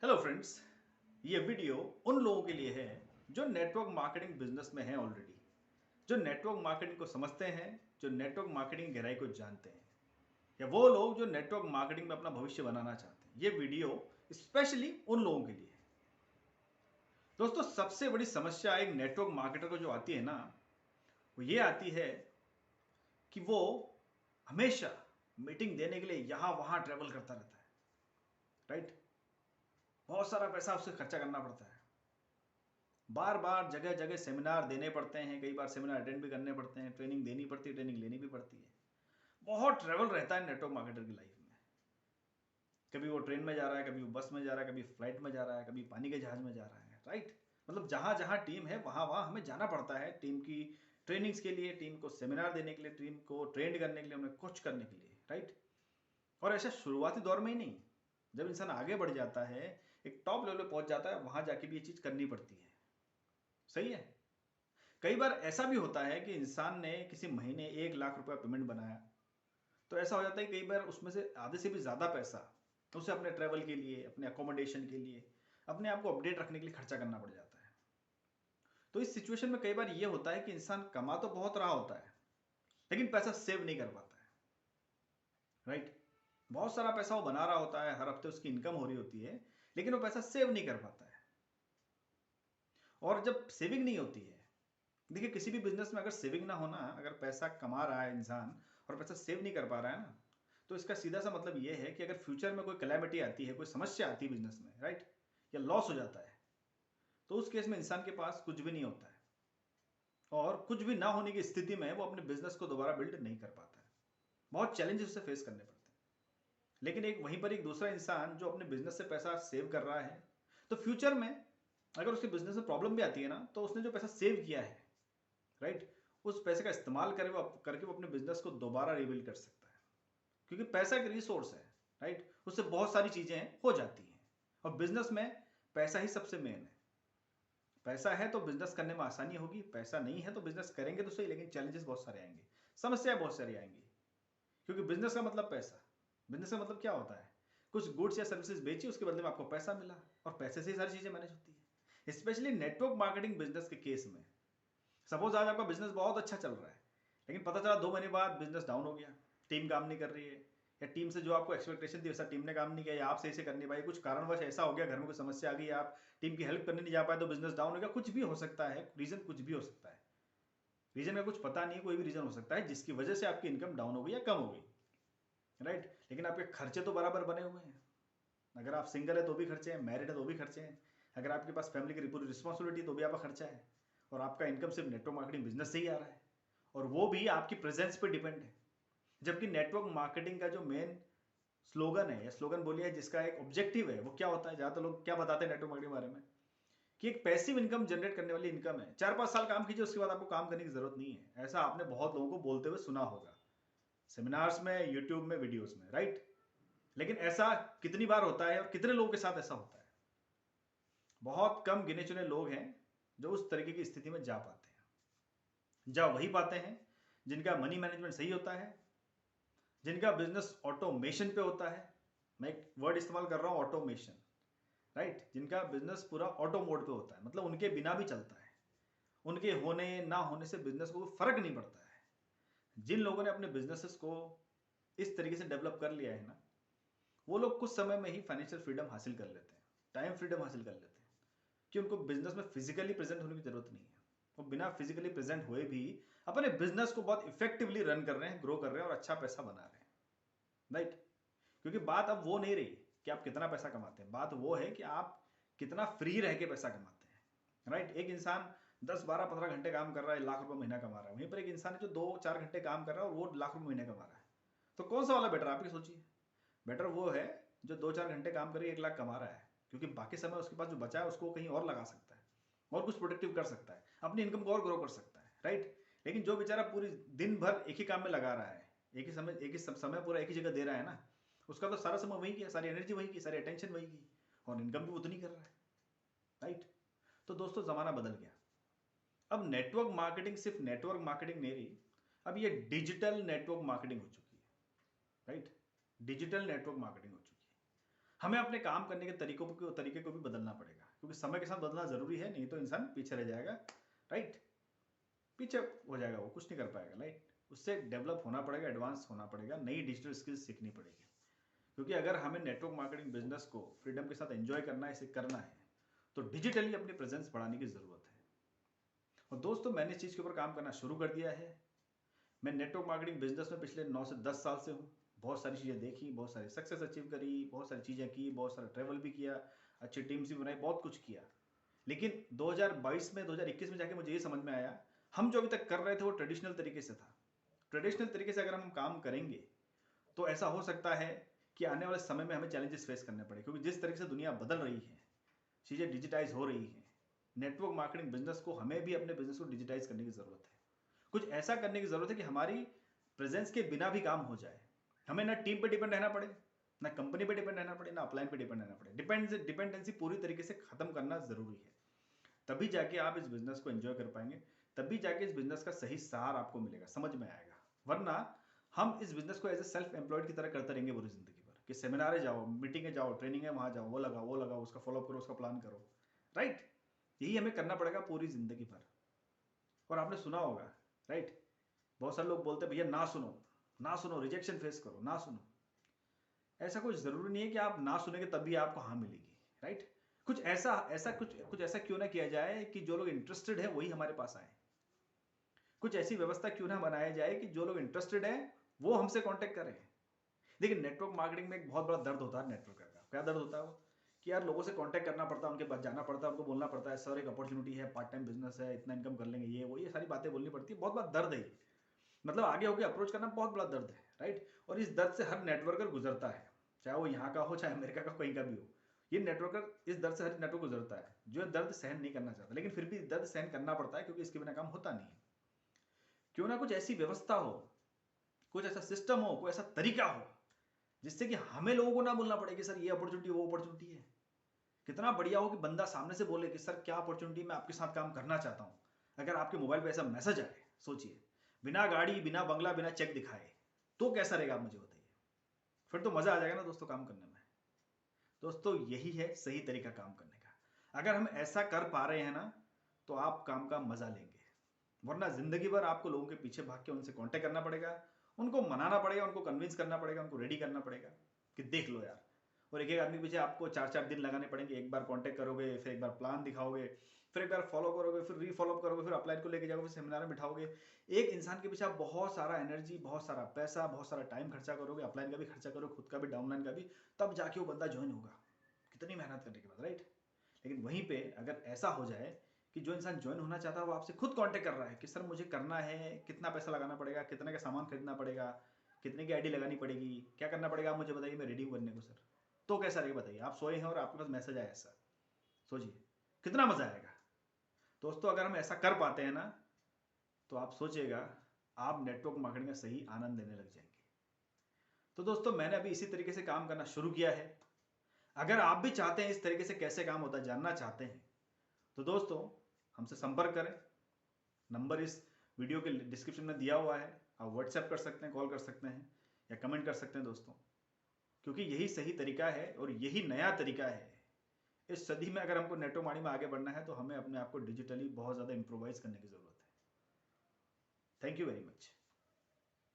Hello friends, ये video उन लोगों के लिए है जो नेटवर्क मार्केटिंग बिजनेस में हैं ऑलरेडी, जो नेटवर्क मार्केटिंग को समझते हैं, जो नेटवर्क मार्केटिंग की गहराई को जानते हैं, या वो लोग जो नेटवर्क मार्केटिंग में अपना भविष्य बनाना चाहते हैं। ये वीडियो स्पेशली उन लोगों के लिए है। दोस्तों, सबसे बड़ी समस्या एक नेटवर्क मार्केटर को जो आती है ना, वो ये आती है कि वो हमेशा मीटिंग देने के लिए यहां वहां ट्रेवल करता रहता है। राइट, बहुत सारा पैसा उससे खर्चा करना पड़ता है, बार बार जगह जगह सेमिनार देने पड़ते हैं, कई बार सेमिनार अटेंड भी करने पड़ते हैं, ट्रेनिंग देनी पड़ती है, ट्रेनिंग लेनी भी पड़ती है। बहुत ट्रेवल रहता है नेटवर्क मार्केटर की लाइफ में। कभी वो ट्रेन में जा रहा है, कभी वो बस में जा रहा है, कभी फ्लाइट में जा रहा है, कभी पानी के जहाज में जा रहा है। राइट, मतलब जहां जहां टीम है वहां वहां हमें जाना पड़ता है, टीम की ट्रेनिंग्स के लिए, टीम को सेमिनार देने के लिए, टीम को ट्रेंड करने के लिए, उन्हें कोच करने के लिए। राइट, और ऐसा शुरुआती दौर में ही नहीं, जब इंसान आगे बढ़ जाता है, एक टॉप लेवल पे पहुंच जाता है, वहां जाके भी ये चीज करनी पड़ती है। सही है। कई बार ऐसा भी होता है कि इंसान ने किसी महीने 1 लाख रुपया पेमेंट बनाया, तो ऐसा हो जाता है कई बार उसमें से आधे से भी ज़्यादा पैसा उसे अपने ट्रैवल के लिए, अपने अकोमोडेशन के लिए, अपने आप को अपडेट रखने के लिए खर्चा करना पड़ जाता है। तो इस सिचुएशन में कई बार यह होता है कि इंसान कमा तो बहुत रहा होता है, लेकिन पैसा सेव नहीं कर पाता है। राइट, बहुत सारा पैसा वो बना रहा होता है, हर हफ्ते उसकी इनकम हो रही होती है, लेकिन वो पैसा सेव नहीं कर पाता है। और जब सेविंग नहीं होती है, देखिए किसी भी बिजनेस में अगर सेविंग ना होना, अगर पैसा कमा रहा है इंसान और पैसा सेव नहीं कर पा रहा है ना, तो इसका सीधा सा मतलब ये है कि अगर फ्यूचर में कोई कैलेमिटी आती है, कोई समस्या आती है बिजनेस में, राइट, या लॉस हो जाता है, तो उस केस में इंसान के पास कुछ भी नहीं होता है, और कुछ भी ना होने की स्थिति में वो अपने बिजनेस को दोबारा बिल्ड नहीं कर पाता है। बहुत चैलेंजेस उसे फेस करने पड़ते हैं। लेकिन एक वहीं पर एक दूसरा इंसान जो अपने बिजनेस से पैसा सेव कर रहा है, तो फ्यूचर में अगर उसके बिजनेस में प्रॉब्लम भी आती है ना, तो उसने जो पैसा सेव किया है, राइट, उस पैसे का इस्तेमाल करके वो अपने बिजनेस को दोबारा रिबिल्ड कर सकता है। क्योंकि पैसा एक रिसोर्स है, राइट, उससे बहुत सारी चीजें हो जाती हैं, और बिजनेस में पैसा ही सबसे मेन है। पैसा है तो बिजनेस करने में आसानी होगी, पैसा नहीं है तो बिजनेस करेंगे तो सही, लेकिन चैलेंजेस बहुत सारे आएंगे, समस्याएं बहुत सारी आएंगी। क्योंकि बिजनेस का मतलब पैसा, बिजनेस का मतलब क्या होता है, कुछ गुड्स या सर्विसेज बेची, उसके बदले में आपको पैसा मिला, और पैसे से ही सारी चीजें मैनेज होती है। स्पेशली नेटवर्क मार्केटिंग बिजनेस के केस में, सपोज आज आपका बिजनेस बहुत अच्छा चल रहा है, लेकिन पता चला 2 महीने बाद बिजनेस डाउन हो गया, टीम काम नहीं कर रही है, या टीम से जो आपको एक्सपेक्टेशन थी वैसा टीम ने काम नहीं किया, या आप सही से कर नहीं पाए, कुछ कारणवश ऐसा हो गया, घर में कोई समस्या आ गई, आप टीम की हेल्प करने नहीं जा पाए, तो बिजनेस डाउन हो गया। कुछ भी हो सकता है, रीजन कुछ भी हो सकता है, रीजन का कुछ पता नहीं है, कोई भी रीजन हो सकता है जिसकी वजह से आपकी इनकम डाउन हो गई या कम हो गई। राइट, लेकिन आपके खर्चे तो बराबर बने हुए हैं। अगर आप सिंगल है तो भी खर्चे हैं, मैरिड है तो भी खर्चे हैं, अगर आपके पास फैमिली की पूरी रिस्पॉन्सिबिलिटी तो भी आपका खर्चा है, और आपका इनकम सिर्फ नेटवर्क मार्केटिंग बिजनेस से ही आ रहा है, और वो भी आपकी प्रेजेंस पे डिपेंड है। जबकि नेटवर्क मार्केटिंग का जो मेन स्लोगन है, या स्लोगन बोलिए जिसका एक ऑब्जेक्टिव है, वो क्या होता है, ज्यादातर लोग क्या बताते हैं नेटवर्क मार्केटिंग के बारे में, कि एक पैसिव इनकम जनरेट करने वाली इनकम है। 4-5 साल काम कीजिए, उसके बाद आपको काम करने की जरूरत नहीं है। ऐसा आपने बहुत लोगों को बोलते हुए सुना होगा, सेमिनार्स में, यूट्यूब में, वीडियोस में। राइट, लेकिन ऐसा कितनी बार होता है और कितने लोगों के साथ ऐसा होता है? बहुत कम गिने चुने लोग हैं जो उस तरीके की स्थिति में जा पाते हैं। जा वही पाते हैं जिनका मनी मैनेजमेंट सही होता है, जिनका बिजनेस ऑटोमेशन पे होता है। मैं एक वर्ड इस्तेमाल कर रहा हूं, ऑटोमेशन। राइट, जिनका बिजनेस पूरा ऑटो मोड पे होता है, मतलब उनके बिना भी चलता है, उनके होने ना होने से बिजनेस को कोई फर्क नहीं पड़ता है। जिन लोगों ने अपने बिजनेसेस को इस तरीके से डेवलप कर लिया है ना, वो लोग कुछ समय में ही फाइनेंशियल फ्रीडम हासिल कर लेते हैं, टाइम फ्रीडम हासिल कर लेते हैं, कि उनको बिजनेस में फिजिकली प्रेजेंट होने की जरूरत नहीं है। वो बिना फिजिकली प्रेजेंट हुए भी अपने बिजनेस को बहुत इफेक्टिवली रन कर रहे हैं, ग्रो कर रहे हैं, और अच्छा पैसा बना रहे हैं। राइट, क्योंकि बात अब वो नहीं रही कि आप कितना पैसा कमाते हैं, बात वो है कि आप कितना फ्री रह के पैसा कमाते हैं। राइट, एक इंसान 10-12-15 घंटे काम कर रहा है, ₹1,00,000 महीना कमा रहा है, वहीं पर एक इंसान है जो 2-4 घंटे काम कर रहा है और वो ₹1,00,000 महीने कमा रहा है। तो कौन सा वाला बेटर, आप ही सोचिए। बेटर वो है जो 2-4 घंटे काम करके 1 लाख कमा रहा है, क्योंकि बाकी समय उसके पास जो बचा है उसको कहीं और लगा सकता है, और कुछ प्रोडक्टिव कर सकता है, अपनी इनकम को और ग्रो कर सकता है। राइट, लेकिन जो बेचारा पूरी दिन भर एक ही काम में लगा रहा है, एक ही समय पूरा एक ही जगह दे रहा है ना, उसका तो सारा समय वही किया, सारी एनर्जी वही की, सारी अटेंशन वही की, और इनकम भी उतनी कर रहा है। राइट, तो दोस्तों जमाना बदल गया। अब नेटवर्क मार्केटिंग सिर्फ नेटवर्क मार्केटिंग नहीं रही, अब ये डिजिटल नेटवर्क मार्केटिंग हो चुकी है। राइट, डिजिटल नेटवर्क मार्केटिंग हो चुकी है। हमें अपने काम करने के तरीके को भी बदलना पड़ेगा, क्योंकि समय के साथ बदलना जरूरी है, नहीं तो इंसान पीछे रह जाएगा, राइट। पीछे हो जाएगा, वो कुछ नहीं कर पाएगा, राइट। उससे डेवलप होना पड़ेगा, एडवांस होना पड़ेगा, नई डिजिटल स्किल्स सीखनी पड़ेगी। क्योंकि अगर हमें नेटवर्क मार्केटिंग बिजनेस को फ्रीडम के साथ एंजॉय करना है, इसे करना है, तो डिजिटली अपनी प्रेजेंस बढ़ाने की जरूरत है। और दोस्तों, मैंने इस चीज के ऊपर काम करना शुरू कर दिया है। मैं नेटवर्क मार्केटिंग बिजनेस में पिछले 9 से 10 साल से हूँ। बहुत सारी चीज़ें देखी, बहुत सारी सक्सेस अचीव करी, बहुत सारी चीज़ें की, बहुत सारा ट्रैवल भी किया, अच्छी टीम्स भी बनाई, बहुत कुछ किया। लेकिन 2022 में 2021 में जाके मुझे ये समझ में आया, हम जो अभी तक कर रहे थे वो ट्रेडिशनल तरीके से था। ट्रेडिशनल तरीके से अगर हम काम करेंगे तो ऐसा हो सकता है कि आने वाले समय में हमें चैलेंजेस फेस करने पड़े, क्योंकि जिस तरीके से दुनिया बदल रही है, चीज़ें डिजिटाइज हो रही हैं, नेटवर्क मार्केटिंग बिजनेस को हमें भी अपने बिजनेस को डिजिटाइज करने की ज़रूरत है। कुछ ऐसा करने की ज़रूरत है कि हमारी प्रेजेंस के बिना भी काम हो जाए। हमें ना टीम पे डिपेंड रहना पड़े, ना कंपनी पे डिपेंड रहना पड़े, ना अपलाइन पे डिपेंड रहना पड़े। डिपेंडेंसी पूरी तरीके से खत्म करना जरूरी है। तभी जाके आप इस बिजनेस को एंजॉय कर पाएंगे, तभी जाके इस बिजनेस का सही सार आपको मिलेगा, समझ में आएगा। वरना हम इस बिजनेस को एज ए सेल्फ एम्प्लॉयड की तरह करते रहेंगे पूरी जिंदगी भर, कि सेमिनारे जाओ, मीटिंगे जाओ, ट्रेनिंग है वहां जाओ, वो लगाओ, उसका फॉलोअप करो, उसका प्लान करो, राइट। यही हमें करना पड़ेगा पूरी जिंदगी भर। और आपने सुना होगा, राइट, बहुत सारे लोग बोलते हैं भैया ना सुनो, रिजेक्शन फेस करो, ना सुनो। ऐसा कुछ जरूरी नहीं है कि आप ना सुनेंगे तभी आपको हाँ मिलेगी, राइट। कुछ ऐसा क्यों ना किया जाए कि जो लोग इंटरेस्टेड है वही हमारे पास आए। कुछ ऐसी व्यवस्था क्यों ना बनाया जाए कि जो लोग इंटरेस्टेड है वो हमसे कांटेक्ट करें। देखिए, नेटवर्क मार्केटिंग में एक बहुत बड़ा दर्द होता है नेटवर्कर का। क्या दर्द होता है वो? कि यार लोगों से कांटेक्ट करना पड़ता है, उनके पास जाना पड़ता है, उनको बोलना पड़ता है सर एक अपॉर्चुनिटी है, पार्ट टाइम बिजनेस है, इतना इनकम कर लेंगे, ये सारी बातें बोलनी पड़ती है। बहुत बड़ा दर्द है ये। मतलब आगे होकर अप्रोच करना बहुत बड़ा दर्द है, राइट। और इस दर्द से हर नेटवर्कर गुजरता है, चाहे वो यहाँ का हो, चाहे अमेरिका का, कहीं का भी हो। ये नेटवर्कर इस दर्द से हर नेटवर्क गुजरता है जो दर्द सहन नहीं करना चाहता, लेकिन फिर भी दर्द सहन करना पड़ता है, क्योंकि इसके बिना काम होता नहीं है। क्यों ना कुछ ऐसी व्यवस्था हो, कुछ ऐसा सिस्टम हो, कोई ऐसा तरीका हो जिससे कि हमें लोगों को ना बोलना पड़े कि सर ये अपॉर्चुनिटी, वो अपॉर्चुनिटी है। कितना बढ़िया हो कि बंदा सामने से बोले कि सर क्या अपॉर्चुनिटी, मैं आपके साथ काम करना चाहता हूं। अगर आपके मोबाइल पे ऐसा मैसेज आए, सोचिए, बिना गाड़ी, बिना बंगला, बिना चेक दिखाए, तो कैसा रहेगा आप मुझे बताइए। फिर तो मजा आ जाएगा ना दोस्तों काम करने में। दोस्तों, यही है सही तरीका काम करने का। अगर हम ऐसा कर पा रहे हैं ना, तो आप काम का मजा लेंगे। वरना जिंदगी भर आपको लोगों के पीछे भाग के उनसे कांटेक्ट करना पड़ेगा, उनको मनाना पड़ेगा, उनको कन्विंस करना पड़ेगा, उनको रेडी करना पड़ेगा कि देख लो यार। और एक एक आदमी के पीछे आपको 4-4 दिन लगाने पड़ेंगे। एक बार कांटेक्ट करोगे, फिर एक बार प्लान दिखाओगे, फिर एक बार फॉलो करोगे, फिर रीफॉलो करोगे, फिर अपलाइन को लेके जाओगे, फिर सेमिनार में बिठाओगे। एक इंसान के पीछे आप बहुत सारा एनर्जी, बहुत सारा पैसा, बहुत सारा टाइम खर्चा करोगे, अपलाइन का भी खर्चा करोगे, खुद का भी, डाउनलाइन का भी, तब जाके वो बंदा ज्वाइन होगा, कितनी मेहनत करने के बाद, राइट। लेकिन वहीं पे अगर ऐसा हो जाए कि जो इंसान ज्वाइन होना चाहता है वो आपसे खुद कांटेक्ट कर रहा है कि सर मुझे करना है, कितना पैसा लगाना पड़ेगा, कितने का सामान खरीदना पड़ेगा, कितने की आईडी लगानी पड़ेगी, क्या करना पड़ेगा, आप मुझे बताइए, मैं रेडी हूँ करने को सर। तो कैसा रहेगा बताइए? आप सोए हैं और आपके पास मैसेज आया ऐसा, सोचिए कितना मजा आएगा। दोस्तों, अगर हम ऐसा कर पाते हैं ना, तो आप सोचिएगा, आप नेटवर्क मार्केटिंग का सही आनंद लेने लग जाएंगे। तो दोस्तों, मैंने अभी इसी तरीके से काम करना शुरू किया है। अगर आप भी चाहते हैं इस तरीके से कैसे काम होता है जानना चाहते हैं, तो दोस्तों हमसे संपर्क करें। नंबर इस वीडियो के डिस्क्रिप्शन में दिया हुआ है। आप व्हाट्सएप कर सकते हैं, कॉल कर सकते हैं, या कमेंट कर सकते हैं दोस्तों। क्योंकि यही सही तरीका है और यही नया तरीका है। इस सदी में अगर हमको नेटवर्क मार्केटिंग में आगे बढ़ना है, तो हमें अपने आप को डिजिटली बहुत ज़्यादा इंप्रोवाइज करने की ज़रूरत है। Thank you very much.